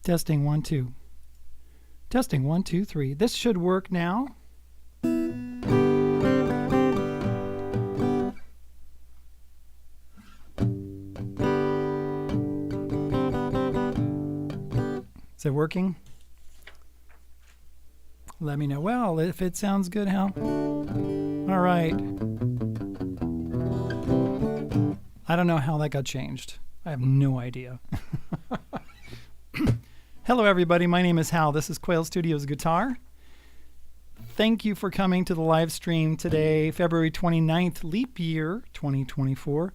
Testing 1 2. Testing 1 2 3. This should work now. Is it working? Let me know. Well, if it sounds good, Hal. All right. I don't know how that got changed. I have no idea. Hello, everybody. My name is Hal. This is Quail Studios Guitar. Thank you for coming to the live stream today, February 29th, leap year 2024.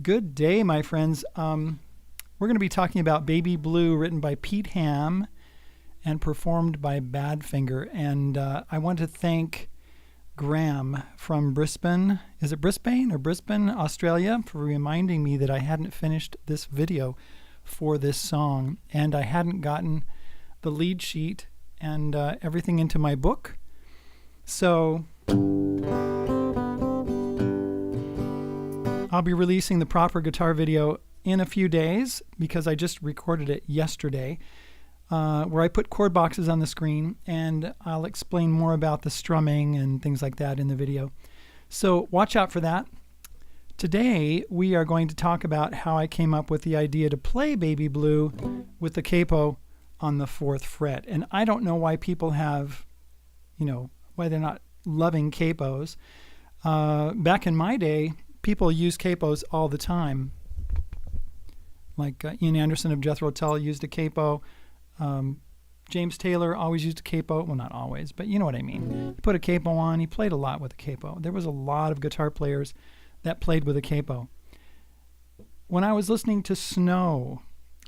Good day, my friends. We're going to be talking about Baby Blue, written by Pete Ham and performed by Badfinger. And I want to thank Graham from Brisbane. Is it Brisbane or Brisbane, Australia, for reminding me that I hadn't finished this video for this song. And I hadn't gotten the lead sheet and everything into my book. So I'll be releasing the proper guitar video in a few days because I just recorded it yesterday, where I put chord boxes on the screen, and I'll explain more about the strumming and things like that in the video. So watch out for that. Today we are going to talk about how I came up with the idea to play Baby Blue with the capo on the 4th fret. And I don't know why people have, why they're not loving capos. Back in my day, people use capos all the time. Like Ian Anderson of Jethro Tull used a capo. James Taylor always used a capo. Well, not always, but you know what I mean. He put a capo on. He played a lot with a capo. There was a lot of guitar players that played with a capo. When I was listening to Snow,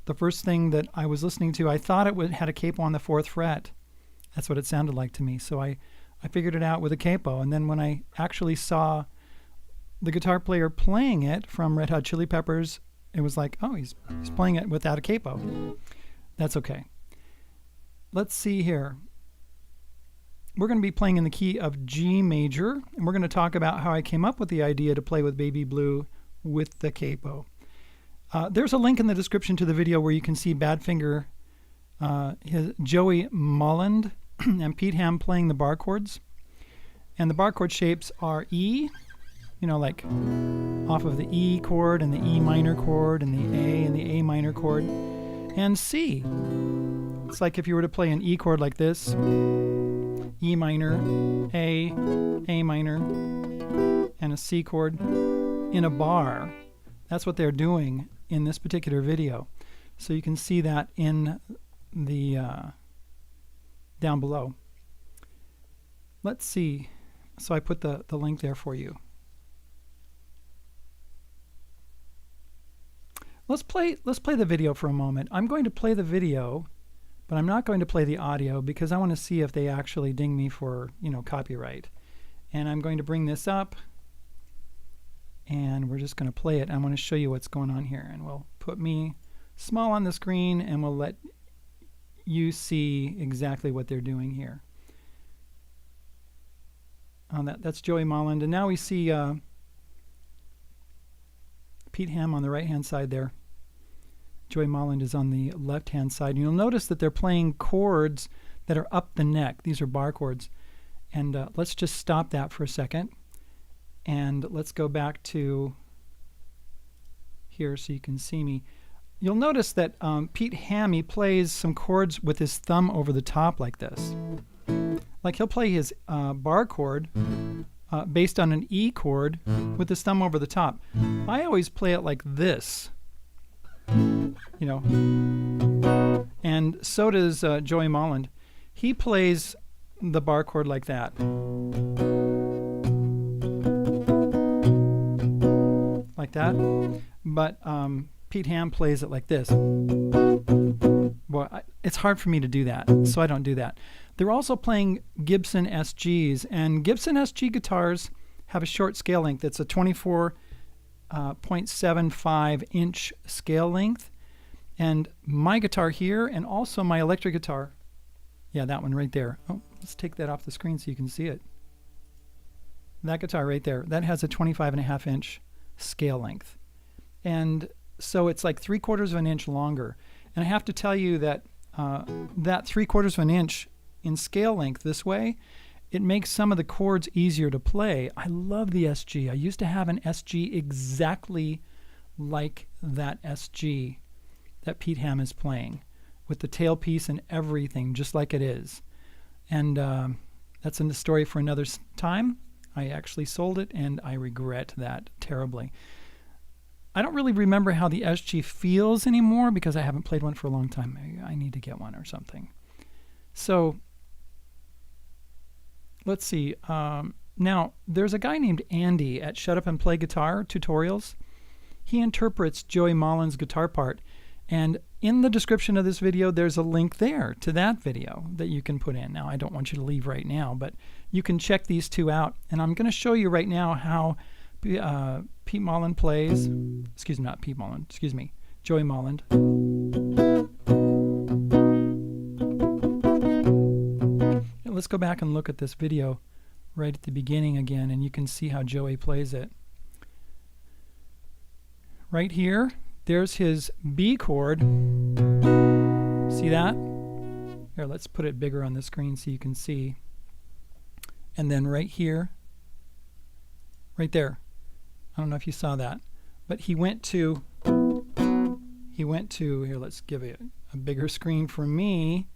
the first thing that I was listening to, I thought it had a capo on the 4th fret. That's what it sounded like to me. So I figured it out with a capo. And then when I actually saw the guitar player playing it from Red Hot Chili Peppers, it was like, oh, he's playing it without a capo. That's okay. Let's see here. We're going to be playing in the key of G major, and we're going to talk about how I came up with the idea to play with Baby Blue with the capo. There's a link in the description to the video where you can see Badfinger, Joey Molland, and Pete Ham playing the bar chords. And the bar chord shapes are E, like off of the E chord and the E minor chord and the A and the A minor chord, and C. It's like if you were to play an E chord like this, E minor, A minor, and a C chord in a bar. That's what they're doing in this particular video. So you can see that in the down below. Let's see. So I put the link there for you. Let's play the video for a moment. I'm going to play the video, but I'm not going to play the audio because I want to see if they actually ding me for, copyright. And I'm going to bring this up, and we're just going to play it. I'm going to show you what's going on here, and we'll put me small on the screen, and we'll let you see exactly what they're doing here. That's Joey Molland, and now we see Pete Ham on the right-hand side there. Joey Molland is on the left-hand side. And you'll notice that they're playing chords that are up the neck. These are bar chords. And let's just stop that for a second. And let's go back to here so you can see me. You'll notice that Pete Ham, he plays some chords with his thumb over the top like this. Like he'll play his bar chord based on an E chord with his thumb over the top. I always play it like this, and so does Joey Molland. He plays the bar chord like that. Like that. But Pete Ham plays it like this. Well, it's hard for me to do that, so I don't do that. They're also playing Gibson SGs, and Gibson SG guitars have a short scale length. It's a 24.75 inch scale length. And my guitar here, and also my electric guitar, yeah, that one right there. Oh, let's take that off the screen so you can see it. That guitar right there, that has a 25.5 inch scale length. And so it's like 3/4 of an inch longer. And I have to tell you that that 3/4 of an inch in scale length this way, it makes some of the chords easier to play. I love the SG. I used to have an SG exactly like that SG that Pete Ham is playing, with the tailpiece and everything, just like it is. And that's a story for another time. I actually sold it, and I regret that terribly. I don't really remember how the SG feels anymore because I haven't played one for a long time. Maybe I need to get one or something. So let's see. Now, there's a guy named Andy at Shut Up and Play Guitar Tutorials. He interprets Joey Mullen's guitar part. And in the description of this video, there's a link there to that video that you can put in. Now, I don't want you to leave right now, but you can check these two out. And I'm going to show you right now how Pete Mullen plays. Excuse me, not Pete Mullen. Excuse me, Joey Mullen. Let's go back and look at this video right at the beginning again, and you can see how Joey plays it. Right here, there's his B chord. See that? Here, let's put it bigger on the screen so you can see. And then right here, right there. I don't know if you saw that, but he went to, here, let's give it a bigger screen for me.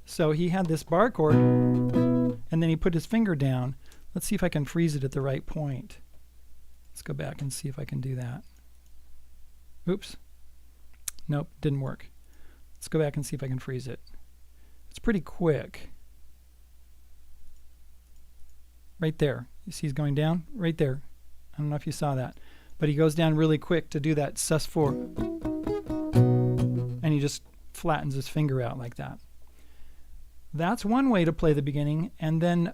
So he had this bar chord, and then he put his finger down. Let's see if I can freeze it at the right point. Let's go back and see if I can do that. Oops. Nope, didn't work. Let's go back and see if I can freeze it. It's pretty quick. Right there. You see he's going down? Right there. I don't know if you saw that. But he goes down really quick to do that sus4. And he just flattens his finger out like that. That's one way to play the beginning. And then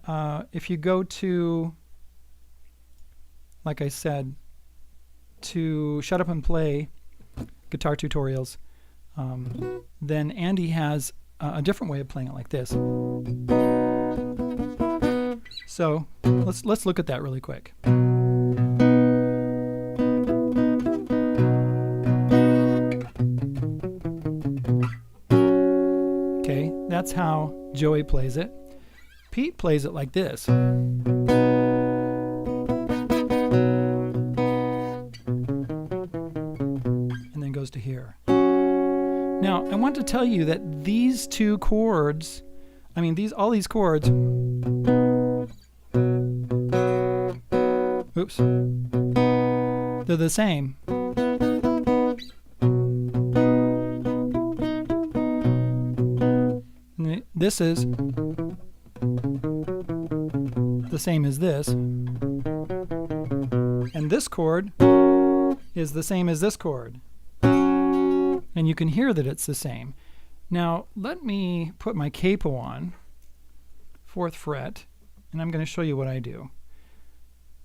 if you go to, like I said, to Shut Up and Play Guitar Tutorials, then Andy has a different way of playing it like this. So let's look at that really quick. Okay, that's how Joey plays it. Pete plays it like this. And then goes to here. Now, I want to tell you that these two chords, I mean all these chords, oops, they're the same. This is the same as this. And this chord is the same as this chord. And you can hear that it's the same. Now, let me put my capo on, 4th fret, and I'm going to show you what I do.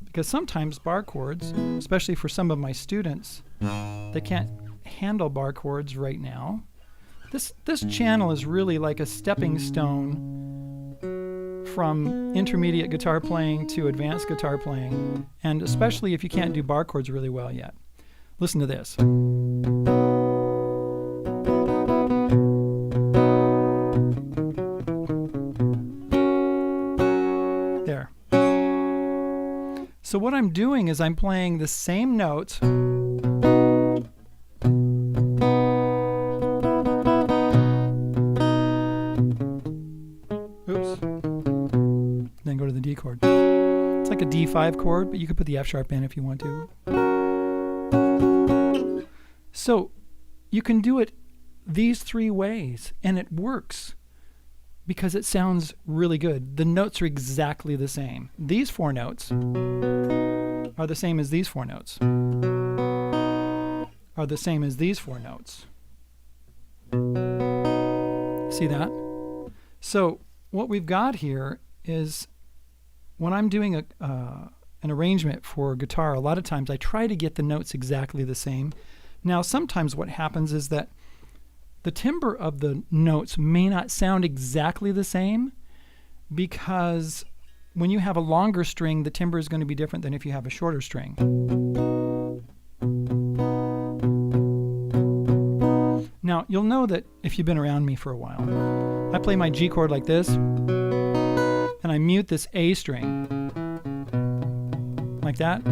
Because sometimes bar chords, especially for some of my students, they can't handle bar chords right now. This channel is really like a stepping stone from intermediate guitar playing to advanced guitar playing, and especially if you can't do bar chords really well yet. Listen to this. There. So what I'm doing is I'm playing the same notes then go to the D chord. It's like a D5 chord, but you could put the F sharp in if you want to. So you can do it these 3 ways, and it works because it sounds really good. The notes are exactly the same. These 4 notes are the same as these 4 notes, are the same as these 4 notes. See that? So what we've got here is, when I'm doing an arrangement for guitar, a lot of times I try to get the notes exactly the same. Now, sometimes what happens is that the timbre of the notes may not sound exactly the same, because when you have a longer string, the timbre is going to be different than if you have a shorter string. Now, you'll know that if you've been around me for a while. I play my G chord like this, and I mute this A string. Like that.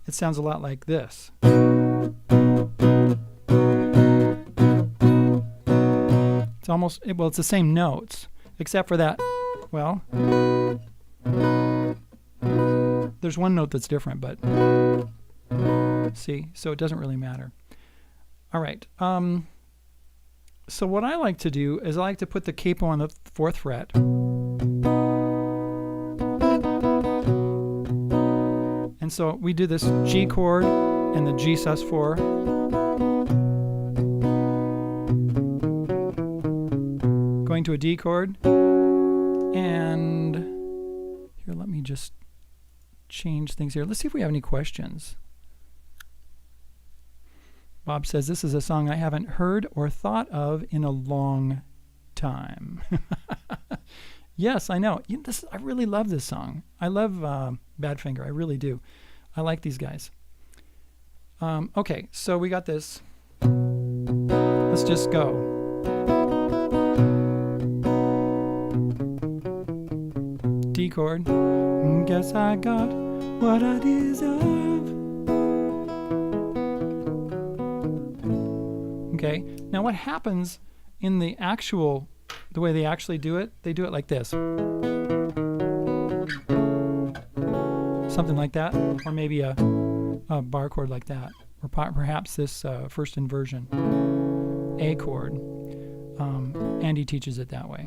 It sounds a lot like this. It's almost, well, it's the same notes, except for that, well, there's one note that's different, but see, so it doesn't really matter. All right. So what I like to do is I like to put the capo on the 4th fret. And so we do this G chord and the G sus4. Going to a D chord. And here, let me just change things here. Let's see if we have any questions. Bob says, this is a song I haven't heard or thought of in a long time. Yes, I know. I really love this song. I love Badfinger. I really do. I like these guys. Okay, so we got this. Let's just go. D chord. Guess I got what I deserve. Okay, now what happens in the actual, the way they actually do it, they do it like this. Something like that, or maybe a bar chord like that, or perhaps this first inversion, A chord. Andy teaches it that way.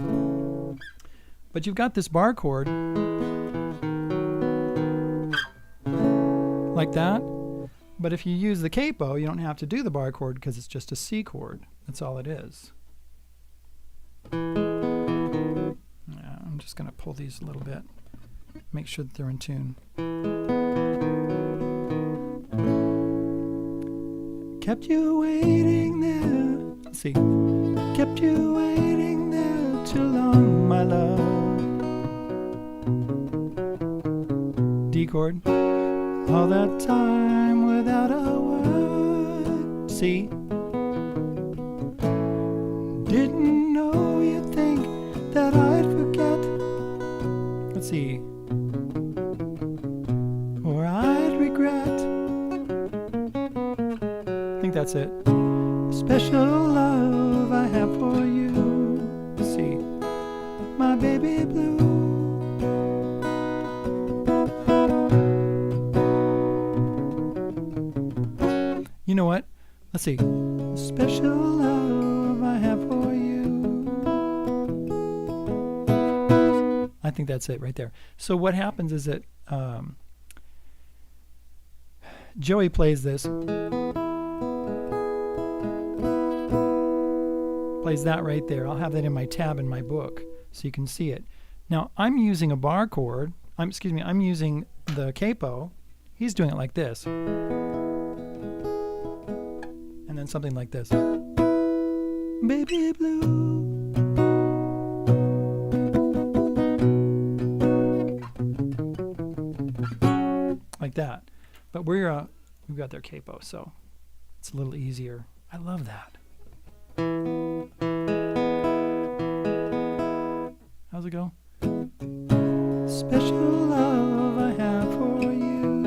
But you've got this bar chord like that. But if you use the capo, you don't have to do the bar chord because it's just a C chord. That's all it is. Yeah, I'm just going to pull these a little bit, make sure that they're in tune. Kept you waiting there. Let's see. Kept you waiting there too long, my love. D chord. All that time without a word. C. Didn't know you'd think that I'd forget. Let's see. Or I'd regret. I think that's it. Special love I have for you. Let's see. My baby blue. You know what? Let's see. Special love I have for you. I think that's it right there. So what happens is that Joey plays this. Plays that right there. I'll have that in my tab in my book so you can see it. Now I'm using a bar chord. I'm using the capo. He's doing it like this. And then something like this. Baby blue. Like that. But we've got their capo, so it's a little easier. I love that. How's it go? Special love I have for you.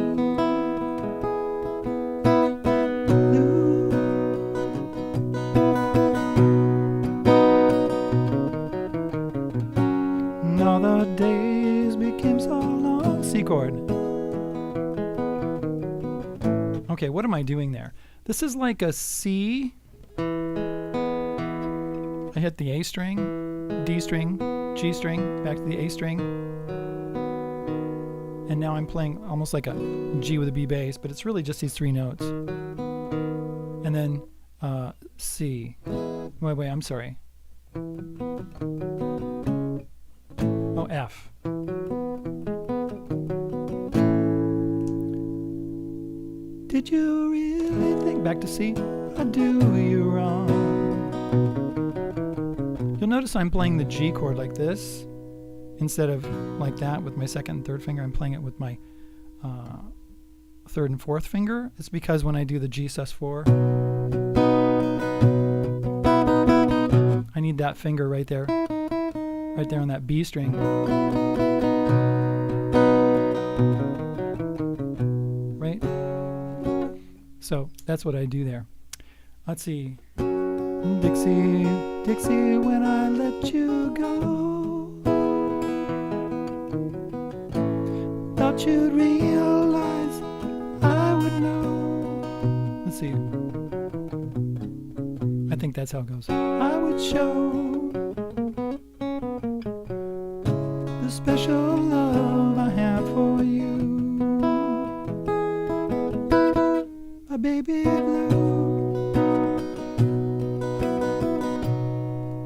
And all the days became so long. C chord. Okay, what am I doing there? This is like a C. I hit the A string, D string, G string, back to the A string. And now I'm playing almost like a G with a B bass, but it's really just these 3 notes. And then C. Wait, I'm sorry. Oh, F. Did you really think, back to C, or do you wrong? You'll notice I'm playing the G chord like this instead of like that with my second and third finger. I'm playing it with my third and fourth finger. It's because when I do the G sus4, I need that finger right there on that B string. Right? So that's what I do there. Let's see. Dixie, Dixie, when I let you go, thought you'd realize I would know. Let's see. I think that's how it goes. I would show the special love I have for you, my baby blue.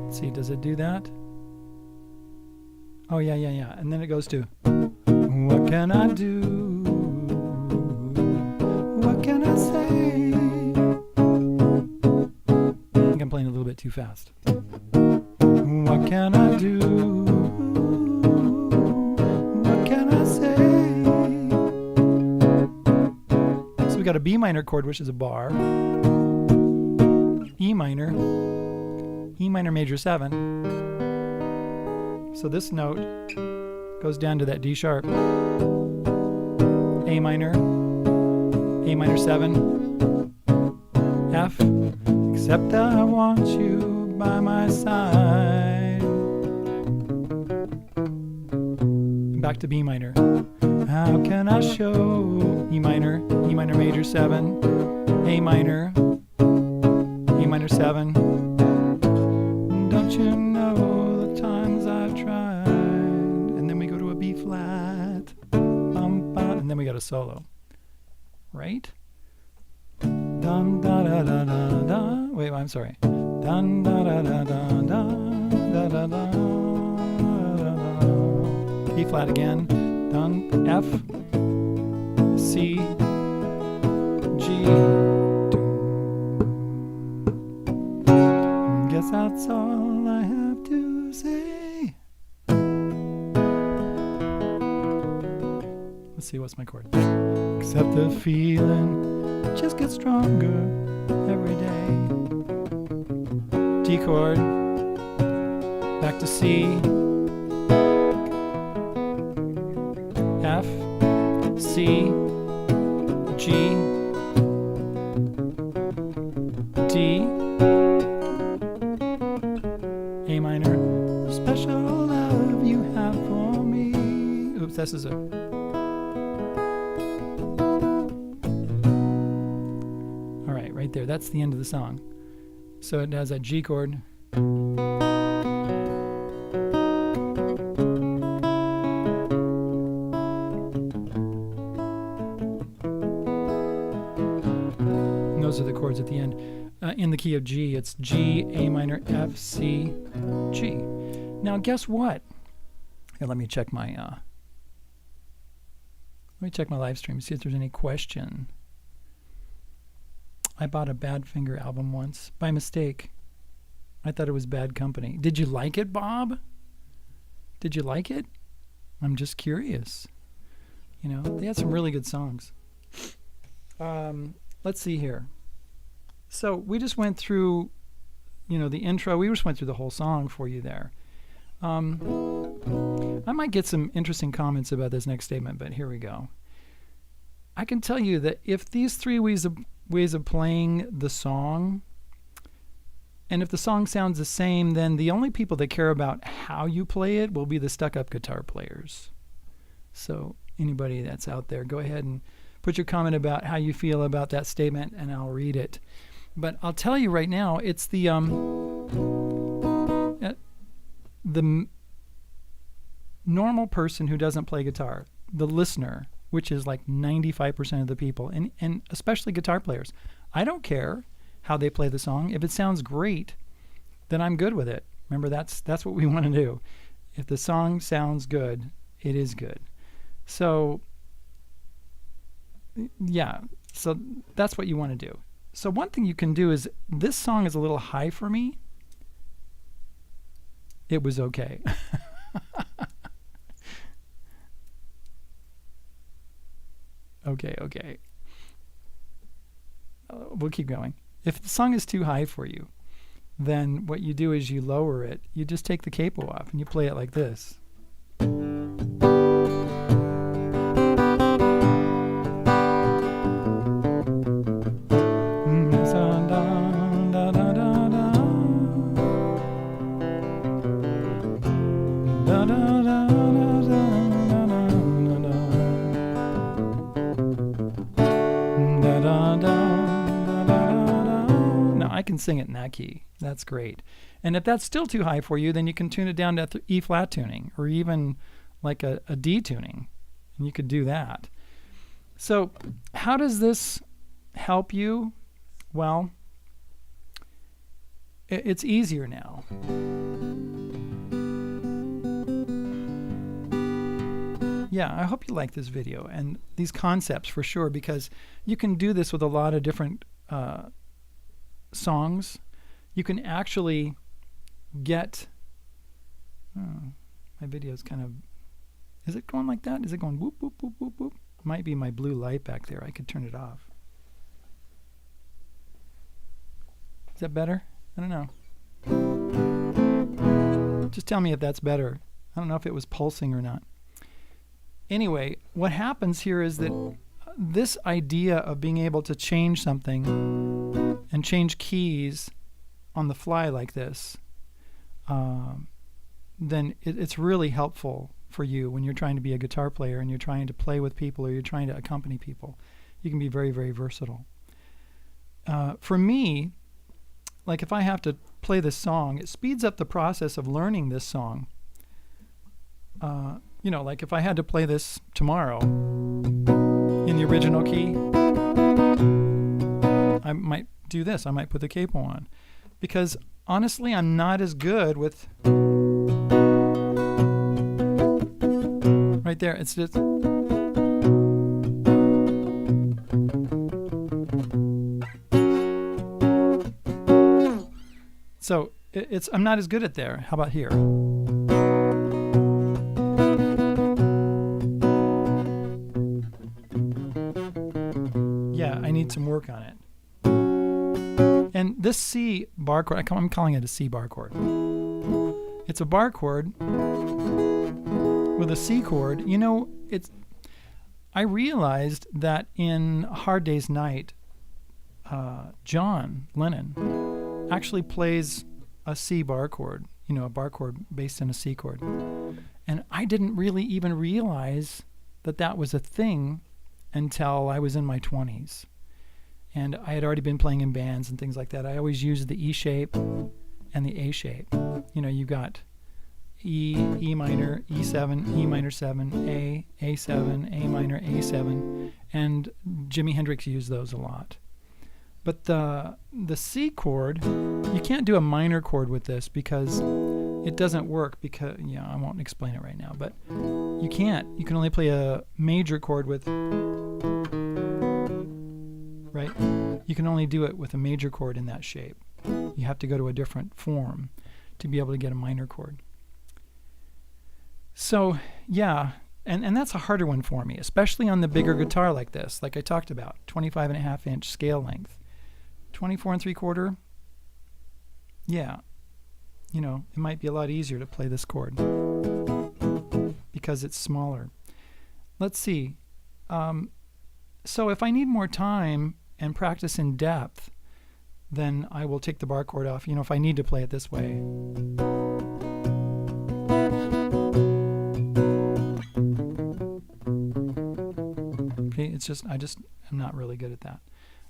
Let's see, does it do that? Oh, yeah. And then it goes to, what can I do? What can I say? I think I'm playing a little bit too fast. What can I do? What can I say? So we got a B minor chord, which is a bar. E minor major 7. So this note goes down to that D sharp. A minor 7, F, except I want you by my side. Back to B minor. How can I show E minor major 7, A minor 7. Don't you know the times I've tried? And then we go to a B flat, and then we got a solo, right? Dun da da da da da. Wait, I'm sorry. Dun da da da da da da da da. B flat again. Dun, F, C, G. Guess that's all I have to say. Let's see, what's my chord? Except the feeling just gets stronger every day. D chord, back to C, F, C, G, D, A minor. Special love you have for me. Oops, this is a. All right, right there. That's the end of the song. So it has that G chord. Those are the chords at the end. In the key of G, it's G, A minor, F, C, G. Now, guess what? Here, let me check my live stream, see if there's any question. I bought a Badfinger album once by mistake. I thought it was Bad Company. Did you like it, Bob? Did you like it? I'm just curious. You know, they had some really good songs. Let's see here. So we just went through, you know, the intro. We just went through the whole song for you there. I might get some interesting comments about this next statement, but here we go. I can tell you that if these three ways of playing the song, and if the song sounds the same, then the only people that care about how you play it will be the stuck-up guitar players. So anybody that's out there, go ahead and put your comment about how you feel about that statement, and I'll read it. But I'll tell you right now, it's the normal person who doesn't play guitar, the listener, which is like 95% of the people, and especially guitar players. I don't care how they play the song. If it sounds great, then I'm good with it. Remember, that's what we want to do. If the song sounds good, it is good. So, yeah, so that's what you want to do. So one thing you can do is, this song is a little high for me. It was okay. Okay. we'll keep going. If the song is too high for you, then what you do is you lower it. You just take the capo off and you play it like this. I can sing it in that key. That's great. And if that's still too high for you, then you can tune it down to E flat tuning, or even like a D tuning, and you could do that. So how does this help you? Well, it's easier now. Yeah, I hope you like this video and these concepts for sure, because you can do this with a lot of different songs. You can actually get my video is kind of, is it going like that? Is it going whoop whoop whoop whoop whoop? Might be my blue light back there. I could turn it off. Is that better? I don't know. Just tell me if that's better. I don't know if it was pulsing or not. Anyway, what happens here is that this idea of being able to change something and change keys on the fly like this, then it's really helpful for you when you're trying to be a guitar player and you're trying to play with people or you're trying to accompany people. You can be very, very versatile. For me, like if I have to play this song, it speeds up the process of learning this song. You know, like if I had to play this tomorrow in the original key, I might do this. I might put the capo on. Because honestly, I'm not as good with... Right there, it's just... So, I'm not as good at there. How about here? Yeah, I need some work on it. And this C bar chord, I'm calling it a C bar chord. It's a bar chord with a C chord. You know, I realized that in A Hard Day's Night, John Lennon actually plays a C bar chord, you know, a bar chord based in a C chord. And I didn't really even realize that that was a thing until I was in my 20s. And I had already been playing in bands and things like that. I always used the E shape and the A shape. You know, you got E, E minor, E7, E minor 7, A, A7, A minor, A7, and Jimi Hendrix used those a lot. But the C chord, you can't do a minor chord with this because it doesn't work, because, yeah, I won't explain it right now, but you can't. You can only play a major chord with, right? You can only do it with a major chord in that shape. You have to go to a different form to be able to get a minor chord. So, yeah, and that's a harder one for me, especially on the bigger guitar like this, like I talked about, 25.5-inch scale length. 24 3/4, yeah, you know, it might be a lot easier to play this chord because it's smaller. Let's see. So if I need more time and practice in depth, then I will take the bar chord off, you know, if I need to play it this way. Okay, it's just, I'm not really good at that.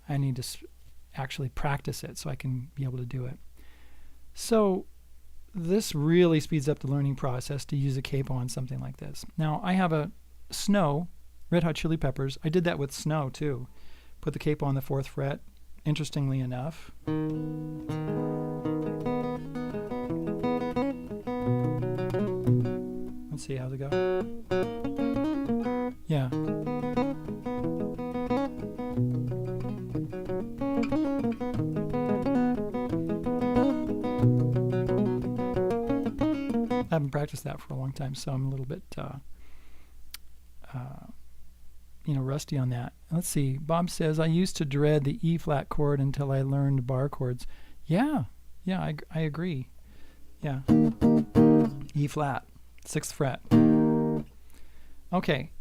I need to actually practice it so I can be able to do it. So this really speeds up the learning process to use a capo on something like this. Now I have a Snow, Red Hot Chili Peppers. I did that with Snow too. Put the capo on the 4th fret, interestingly enough. Let's see, how's it go? Yeah. I haven't practiced that for a long time, so I'm a little bit rusty on that. Let's see. Bob says, I used to dread the E flat chord until I learned bar chords. Yeah, I agree. Yeah. E flat, 6th fret. Okay.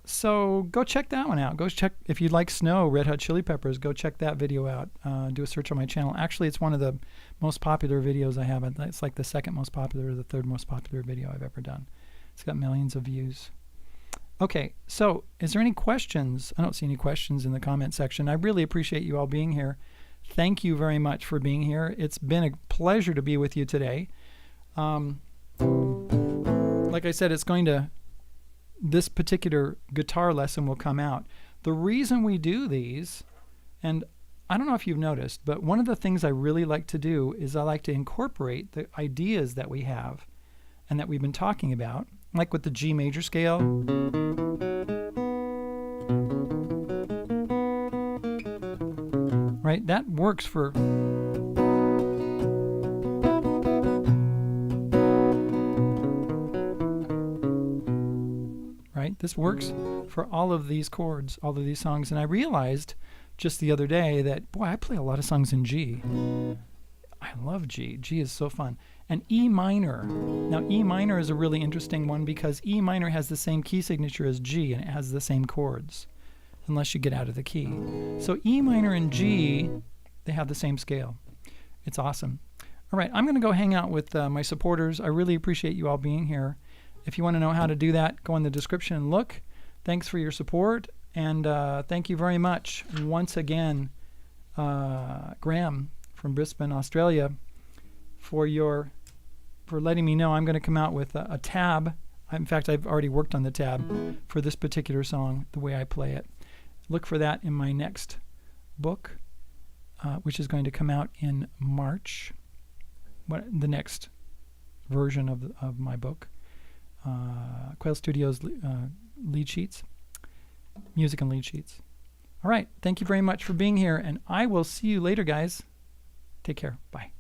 So go check that one out. Go check, if you like Snow, Red Hot Chili Peppers, go check that video out. Do a search on my channel. Actually, it's one of the most popular videos I have. It's like the 2nd most popular or the 3rd most popular video I've ever done. It's got millions of views. Okay, so is there any questions? I don't see any questions in the comment section. I really appreciate you all being here. Thank you very much for being here. It's been a pleasure to be with you today. Like I said, this particular guitar lesson will come out. The reason we do these, and I don't know if you've noticed, but one of the things I really like to do is I like to incorporate the ideas that we have and that we've been talking about, like with the G major scale. Right? That works for... Right? This works for all of these chords, all of these songs. And I realized just the other day that, boy, I play a lot of songs in G. I love G. G is so fun. And E minor. Now, E minor is a really interesting one because E minor has the same key signature as G and it has the same chords, unless you get out of the key. So E minor and G, they have the same scale. It's awesome. All right, I'm going to go hang out with my supporters. I really appreciate you all being here. If you want to know how to do that, go in the description and look. Thanks for your support, and thank you very much once again, Graham from Brisbane, Australia, for letting me know I'm going to come out with a tab. In fact, I've already worked on the tab for this particular song, the way I play it. Look for that in my next book, which is going to come out in March. The next version of my book. Quail Studios lead sheets, music and lead sheets. All right, thank you very much for being here, and I will see you later, guys. Take care. Bye.